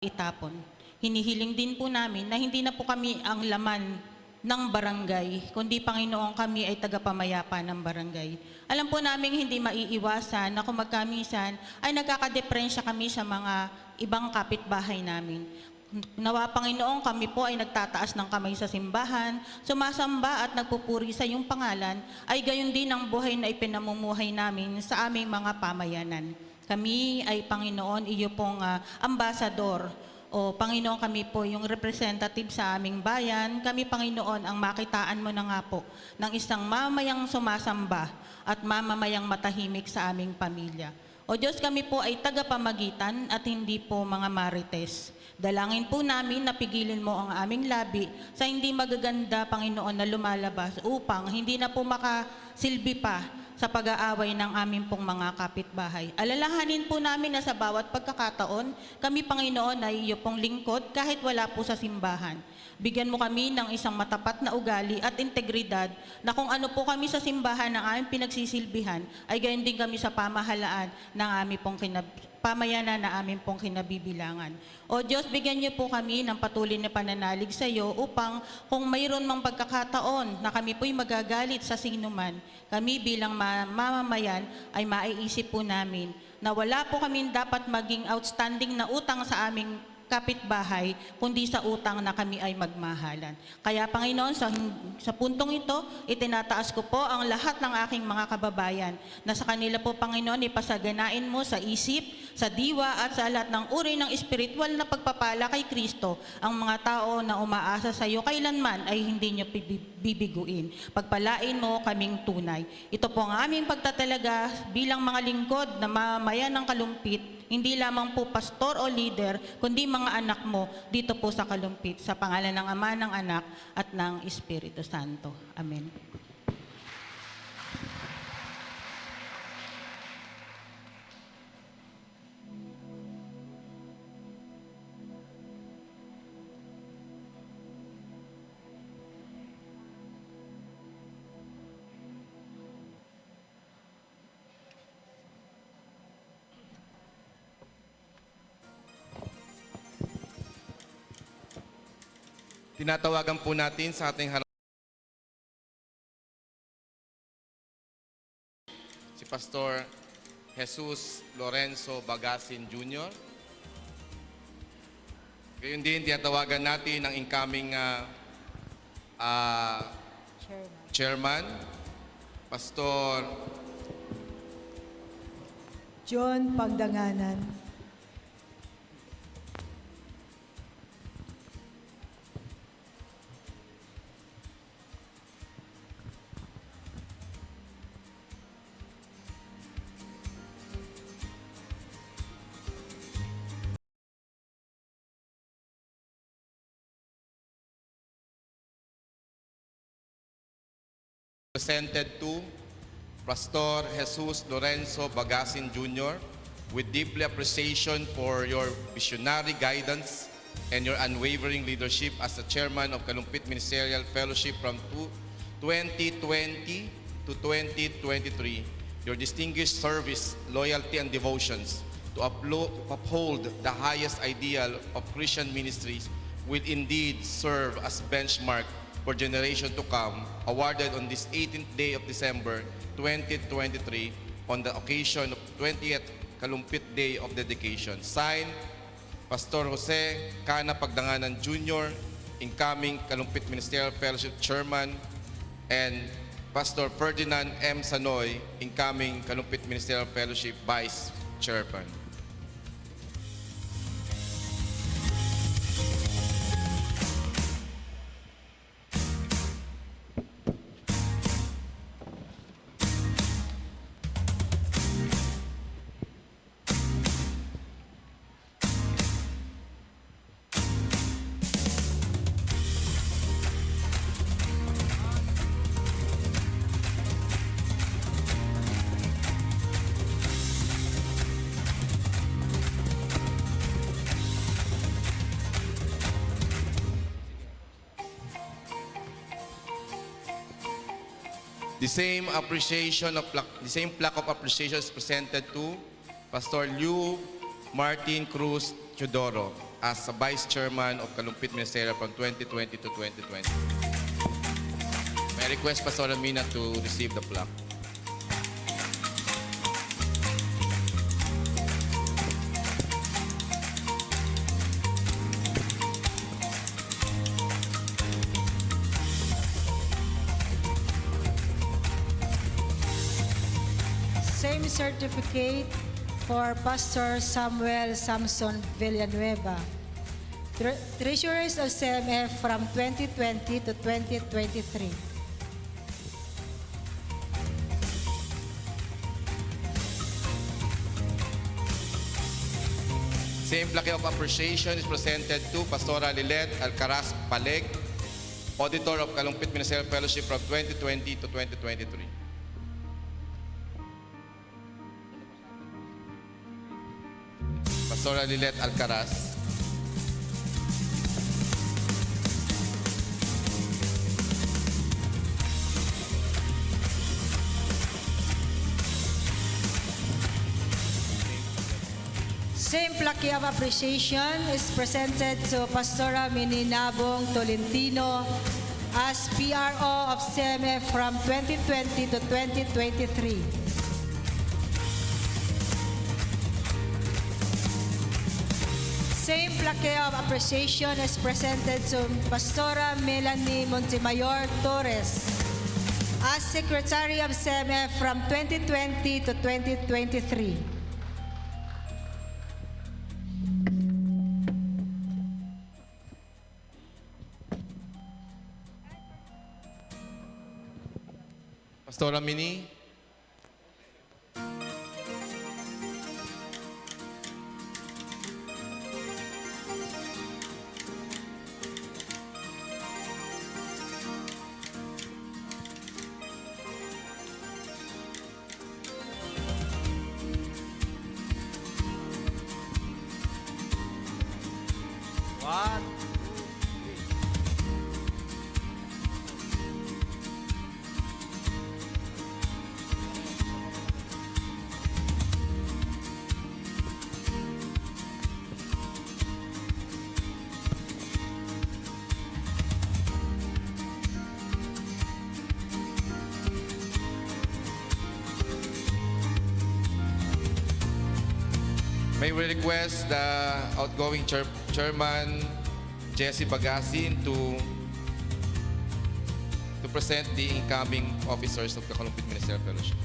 itapon. Hinihiling din po namin na hindi na po kami ang laman ng barangay, kundi Panginoon kami ay tagapamayapa ng barangay. Alam po namin hindi maiiwasan na kung magkamisan ay nagkakadeprensya kami sa mga ibang kapitbahay namin. Nawa Panginoon, kami po ay nagtataas ng kamay sa simbahan, sumasamba at nagpupuri sa iyong pangalan, ay gayon din ang buhay na ipinamumuhay namin sa aming mga pamayanan. Kami ay Panginoon, iyo pong ambasador. O Panginoon, kami po yung representative sa aming bayan. Kami Panginoon ang makitaan mo na nga po ng isang mamamayang sumasamba at mamamayang matahimik sa aming pamilya. O Diyos, kami po ay tagapamagitan at hindi po mga marites. Dalangin po namin na pigilin mo ang aming labi sa hindi magaganda, Panginoon, na lumalabas upang hindi na po makasilbi pa sa pag-aaway ng aming pong mga kapitbahay. Alalahanin po namin na sa bawat pagkakataon, kami Panginoon ay iyo pong lingkod kahit wala po sa simbahan. Bigyan mo kami ng isang matapat na ugali at integridad na kung ano po kami sa simbahan ng aming pinagsisilbihan, ay gayon din kami sa pamahalaan ng aming pong pamayanan na aming pong kinabibilangan. O Diyos, bigyan niyo po kami ng patuloy na pananalig sa iyo upang kung mayroon mang pagkakataon na kami po'y magagalit sa sinuman, kami bilang mamamayan ay maiisip po namin na wala po kami dapat maging outstanding na utang sa aming kapitbahay, kundi sa utang na kami ay magmahalan. Kaya Panginoon, sa puntong ito, itinataas ko po ang lahat ng aking mga kababayan na sa kanila po, Panginoon, ipasaganain mo sa isip, sa diwa at sa lahat ng uri ng espiritual na pagpapala kay Kristo ang mga tao na umaasa sa iyo kailanman ay hindi niyo bibiguin. Pagpalain mo kaming tunay. Ito po ang aming pagtatalaga bilang mga lingkod na mamamayan ng Kalumpit, hindi lamang po pastor o leader, kundi mga anak mo dito po sa Kalumpit, sa pangalan ng Ama, ng Anak, at ng Espiritu Santo. Amen. Tinatawagan po natin sa ating harap si Pastor Jesus Lorenzo Bagasin Jr. Gayon din, tinatawagan natin ang incoming chairman, Pastor John Pagdanganan. presented to Pastor Jesus Lorenzo Bagasin Jr. with deeply appreciation for your visionary guidance and your unwavering leadership as the chairman of Kalumpit Ministerial Fellowship from 2020 to 2023. Your distinguished service, loyalty, and devotions to uphold the highest ideal of Christian ministries will indeed serve as benchmark for generation to come, awarded on this 18th day of December 2023 on the occasion of 20th Kalumpit Day of Dedication. Signed, Pastor Jose Cana Pagdanganan Jr., incoming Kalumpit Ministerial Fellowship Chairman, and Pastor Ferdinand M. Sanoy, incoming Kalumpit Ministerial Fellowship Vice Chairman. The same plaque of appreciation is presented to Pastor Liu Martin Cruz Teodoro, as a Vice Chairman of Kalumpit Ministerial from 2020 to 2020. May I request Pastora Mina to receive the plaque. Same certificate for Pastor Samuel Samson Villanueva, Treasurers of CMF from 2020 to 2023. Same plaque of appreciation is presented to Pastora Lilet Alcaraz Paleg, Auditor of Kalumpit Ministerial Fellowship from 2020 to 2023. Pastora Lilet Alcaraz. Same plaque of appreciation is presented to Pastora Mininabong Tolentino as PRO of CMF from 2020 to 2023. Same plaque of appreciation is presented to Pastora Melanie Montemayor Torres as Secretary of CMF from 2020 to 2023. Pastora Mini. May we request the outgoing chairman, Jesse Bagasin, to present the incoming officers of the Kalumpit Ministerial Fellowship.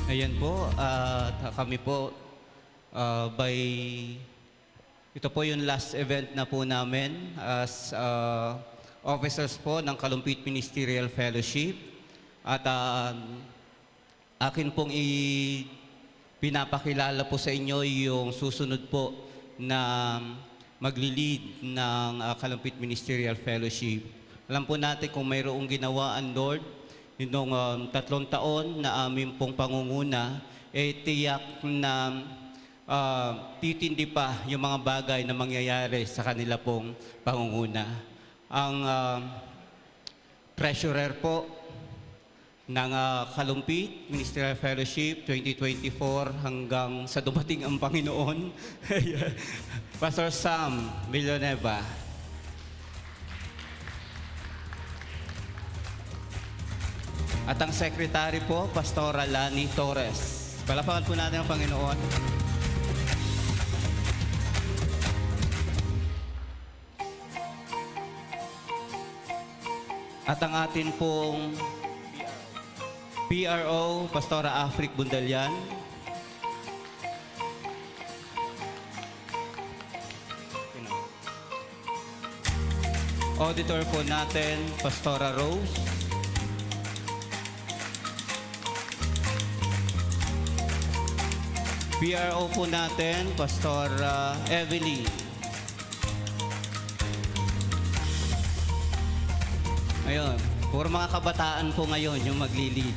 Ayan po, kami po ito po yung last event na po namin as officers po ng Kalumpit Ministerial Fellowship. At akin pong pinapakilala po sa inyo yung susunod po na magli-lead ng Kalumpit Ministerial Fellowship. Alam po natin kung mayroong ginawaan, Lord, yung 3 taon na aming pong pangunguna, tiyak na titindi pa yung mga bagay na mangyayari sa kanila pong pangunguna. Ang treasurer po ng Kalumpit Ministerial Fellowship 2024 hanggang sa dumating ang Panginoon, Pastor Sam Villanueva. At ang secretary po, Pastora Lani Torres. Palapakan po natin ang Panginoon. At ang atin pong PRO, Pastora Afric Bundalian. Auditor po natin, Pastora Rose. PRO po natin, Pastora Evelyn. Ayun, puro mga kabataan po ngayon yung magli-lead.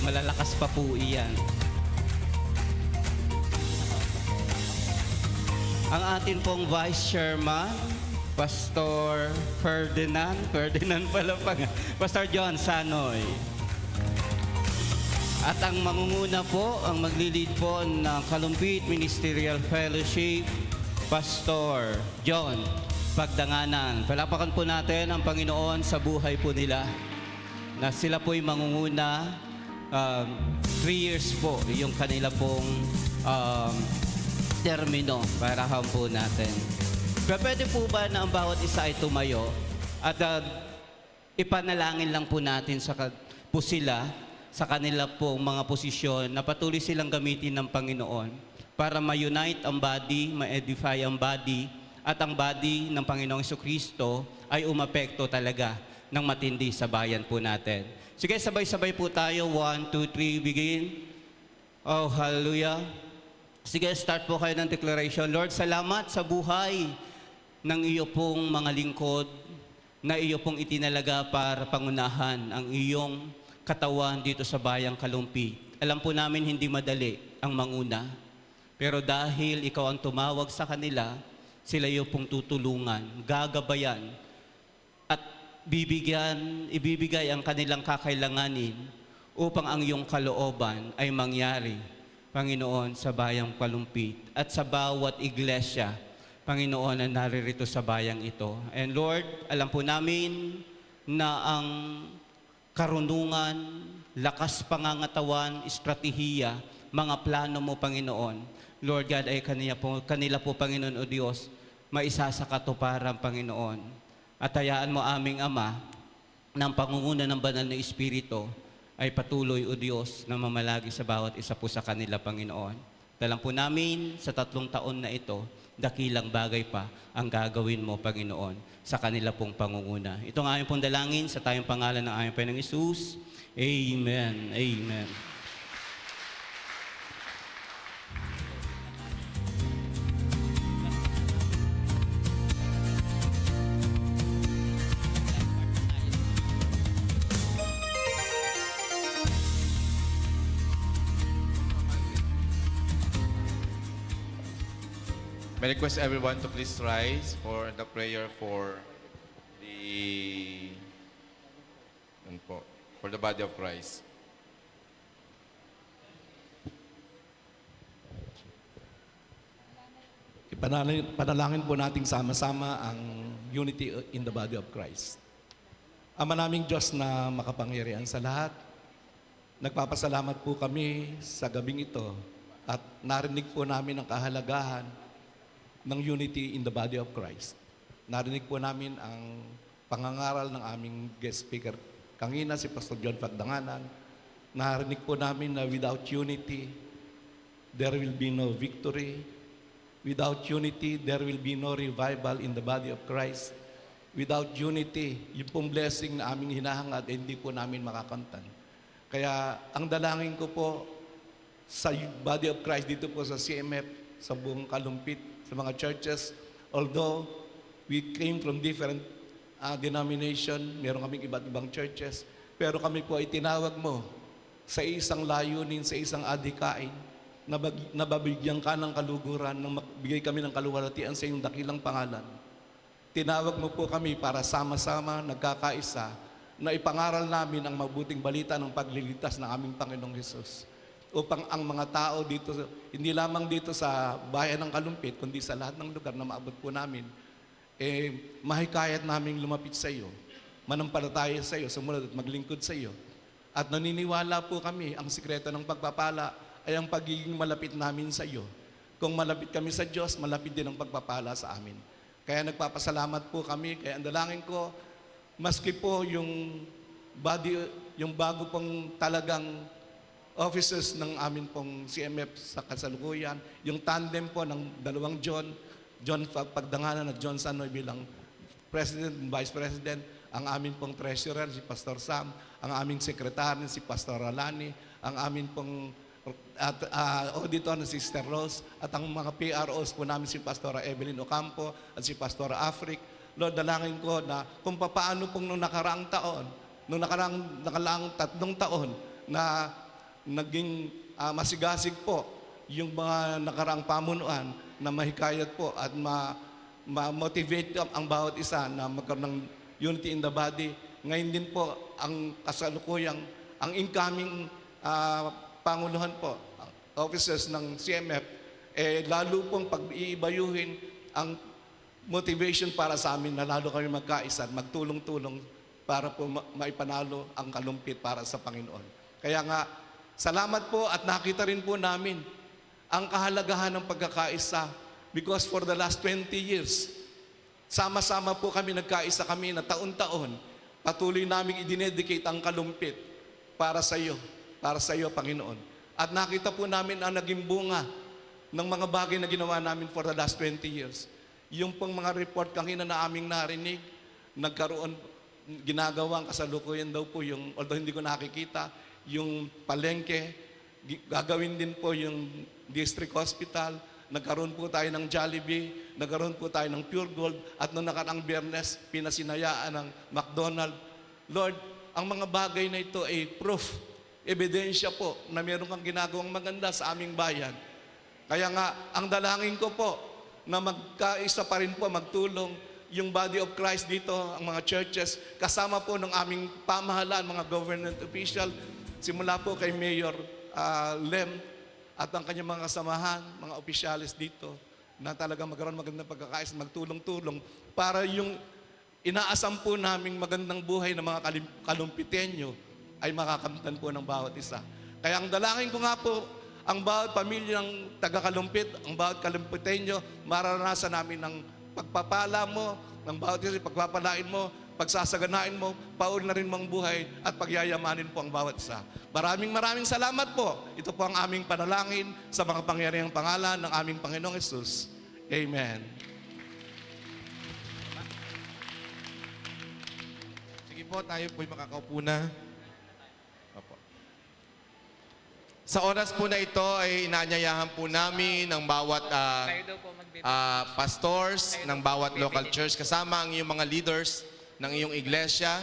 Malalakas pa po iyan. ang atin pong Vice Chairman, Pastor Ferdinand pala Pastor John Sanoy. At ang mangunguna po, ang maglilid po ng Kalumpit Ministerial Fellowship, Pastor John Pagdanganan. Palapakan po natin ang Panginoon sa buhay po nila, na sila po'y mangunguna. 3 years po yung kanila pong termino para po natin. Pero pwede po ba na ang bawat isa ay tumayo at ipanalangin lang po natin po sila sa kanila pong mga posisyon na patuloy silang gamitin ng Panginoon para ma-unite ang body, ma-edify ang body, at ang body ng Panginoong Jesucristo ay umapekto talaga ng matindi sa bayan po natin. Sige, sabay-sabay po tayo. 1, 2, 3, begin. Oh, hallelujah. Sige, start po kayo ng declaration. Lord, salamat sa buhay ng iyo pong mga lingkod na iyo pong itinalaga para pangunahan ang iyong katawan dito sa bayang Kalumpit. Alam po namin hindi madali ang manguna. Pero dahil ikaw ang tumawag sa kanila, sila iyo pong tutulungan, gagabayan, at ibibigay ang kanilang kakailanganin upang ang iyong kalooban ay mangyari, Panginoon, sa bayang Kalumpit at sa bawat iglesia, Panginoon, na naririto sa bayang ito. And Lord, alam po namin na ang karunungan, lakas pangangatawan, estratehiya, mga plano mo, Panginoon, Lord God, ay kanila po, Panginoon o Diyos, maisasakatuparan, Panginoon. At hayaan mo aming Ama, ng pangunguna ng banal na Espiritu, ay patuloy, o Diyos, na mamalagi sa bawat isa po sa kanila, Panginoon. Dalam po namin sa 3 taon na ito, dakilang bagay pa ang gagawin mo, Panginoon, sa kanila pong pangunguna. Ito ang aming pong dalangin sa tayong pangalan ng aming Panginoong Hesus. Amen. Amen. May request everyone to please rise for the prayer for the body of Christ. Panalangin po nating sama-sama ang unity in the body of Christ. Ama naming Diyos na makapangyarihan sa lahat, nagpapasalamat po kami sa gabing ito at narinig po namin ang kahalagahan ng unity in the body of Christ. Narinig po namin ang pangangaral ng aming guest speaker kanina, si Pastor John Pagdanganan. Narinig po namin na without unity, there will be no victory. Without unity, there will be no revival in the body of Christ. Without unity, yung pong blessing na aming hinahangad, hindi po namin makakamtan. Kaya ang dalangin ko po sa body of Christ dito po sa CMF, sa buong Kalumpit, sa mga churches, although we came from different denomination, meron kaming iba't ibang churches, pero kami po ay tinawag mo sa isang layunin, sa isang adhikain, na babigyan ka ng kaluguran, na magbigay kami ng kaluwalhatian sa iyong dakilang pangalan. Tinawag mo po kami para sama-sama, nagkakaisa, na ipangaral namin ang mabuting balita ng pagliligtas ng aming Panginoong Hesus. Upang ang mga tao dito, hindi lamang dito sa bayan ng Kalumpit, kundi sa lahat ng lugar na maabot po namin, mahikayat namin lumapit sa iyo, manampalataya sa iyo, sumunod at maglingkod sa iyo. At naniniwala po kami, ang sikreto ng pagpapala ay ang pagiging malapit namin sa iyo. Kung malapit kami sa Diyos, malapit din ang pagpapala sa amin. Kaya nagpapasalamat po kami, kaya ang dalangin ko, maski po yung bago pong talagang offices ng amin pong CMF sa kasalukuyan, yung tandem po ng dalawang John Pagdanganan at John Sanoy bilang President and Vice President, ang amin pong Treasurer, si Pastor Sam, ang aming Secretary, si Pastor Alani, ang amin pong auditor na si Sister Rose, at ang mga PROs po namin si Pastor Evelyn Ocampo at si Pastor Afric. Lord, dalangin ko na kung paano pong nung nakaraang 3 taon na naging masigasig po yung mga nakaraang pamunuan, na mahikayat po at ma-motivate ang bawat isa na magkaroon ng unity in the body. Ngayon din po ang kasalukuyang, ang incoming Panguluhan po, officers ng CMF, lalo pong pag-iibayuhin ang motivation para sa amin na lalo kami magkaisa, magtulong-tulong para po maipanalo ang kalumpit para sa Panginoon. Kaya nga, salamat po at nakita rin po namin ang kahalagahan ng pagkakaisa because for the last 20 years, sama-sama po kami, nagkaisa kami na taon-taon, patuloy namin idinedicate ang kalumpit para sa iyo, Panginoon. At nakita po namin ang naging bunga ng mga bagay na ginawa namin for the last 20 years. Yung pong mga report kanina na aming narinig, nagkaroon, ginagawang kasalukuyan daw po yung, although hindi ko nakikita, yung palengke, gagawin din po yung district hospital, nagkaroon po tayo ng Jollibee, nagkaroon po tayo ng Pure Gold, at noong nakaraang Biyernes, pinasinayaan ng McDonald's. Lord, ang mga bagay na ito ay proof, ebidensya po na meron kang ginagawang maganda sa aming bayan. Kaya nga, ang dalangin ko po na magkaisa pa rin po, magtulong yung body of Christ dito, ang mga churches, kasama po ng aming pamahalaan, mga government official, simula po kay Mayor Lem at ang kanyang mga kasamahan, mga opisyalis dito, na talaga magkaroon magandang pagkakais, magtulong-tulong para yung inaasam po naming magandang buhay ng mga kalumpitenyo ay makakamtan po ng bawat isa. Kaya ang dalangin ko nga po, ang bawat pamilyang taga-kalumpit, ang bawat kalumpitenyo, mararanasan namin ng pagpapala mo, ng bawat isa, pagpapalain mo, pagsasaganain mo, paul na rin mong buhay at pagyayamanin po ang bawat isa. Maraming salamat po. Ito po ang aming panalangin sa mga pangyarihang pangalan ng aming Panginoong Hesus. Amen. Sige po, tayo po'y makakaupo na. Opo. Sa oras po na ito ay inaanyayahan po namin ng bawat pastors, ng bawat local church, kasama ang iyong mga leaders ng iyong iglesia,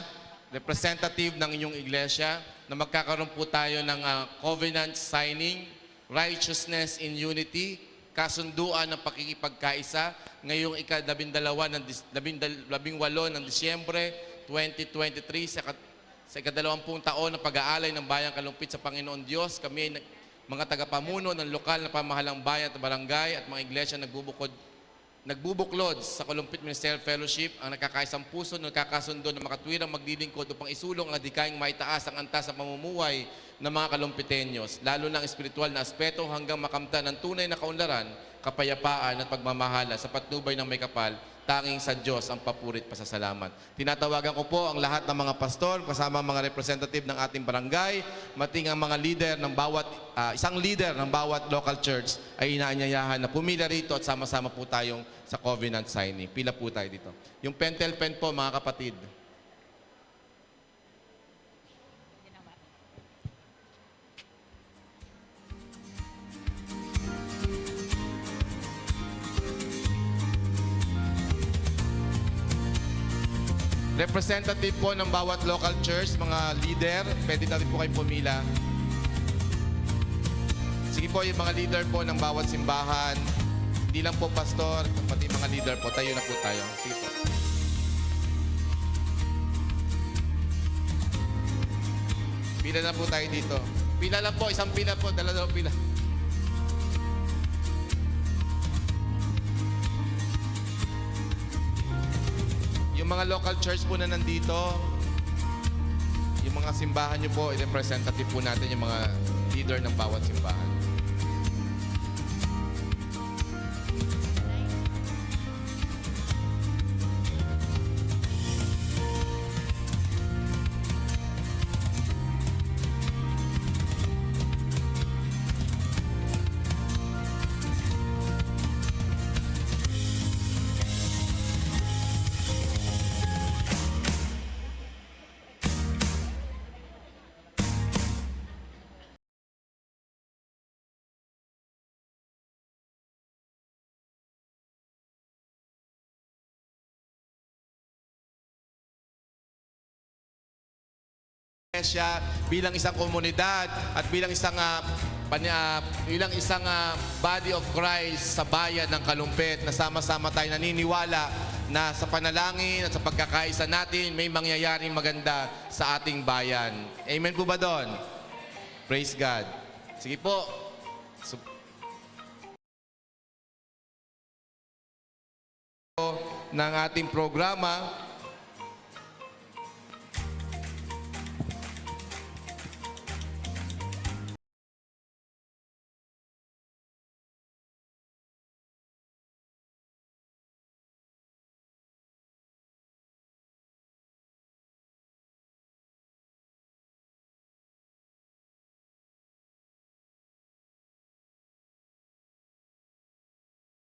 representative ng iyong iglesia, na magkakaroon po tayo ng covenant signing, righteousness in unity, kasunduan ng pakikipagkaisa ngayong ika-18 ng Disyembre 2023 sa ika-20 taon ng pag-aalay ng Bayang Kalumpit sa Panginoon Diyos. Kami ay mga tagapamuno ng lokal na pamahalang bayan at barangay at mga iglesia nagbubuklod sa Kalumpit Ministerial Fellowship ang nakakaisang puso, nagkakasundo na makatwirang maglilingkod upang isulong ang adhikayang maitaas ang antas sa pamumuhay ng mga kalumpitenyos, lalo na ang espiritual na aspeto hanggang makamtan ng tunay na kaunlaran, kapayapaan at pagmamahala sa patnubay ng may kapal, tanging sa Diyos ang papurit pasasalamat. Tinatawagan ko po ang lahat ng mga pastor, kasama ang mga representative ng ating barangay, mating ang mga leader ng bawat, isang leader ng bawat local church ay inaanyayahan na pumila rito at sama-sama po tayong sa covenant signing. Pila po tayo dito. Yung pentel pen po, mga kapatid. Representative po ng bawat local church, mga leader, pwede natin po kayong pumila. Sige po, yung mga leader po ng bawat simbahan, hindi lang po pastor, pati mga leader po, tayo na po tayo. Sige po. Pila na po tayo dito. Pila lang po, isang pila po, dalawang pila. Yung mga local church po na nandito, yung mga simbahan nyo po, representative po natin yung mga leader ng bawat simbahan. Bilang isang komunidad at bilang isang bilang isang body of Christ sa bayan ng Kalumpit na sama-sama tayo naniniwala na sa panalangin at sa pagkakaisa natin may mangyayaring maganda sa ating bayan. Amen po ba doon? Praise God. Sige po. Ng ating programa,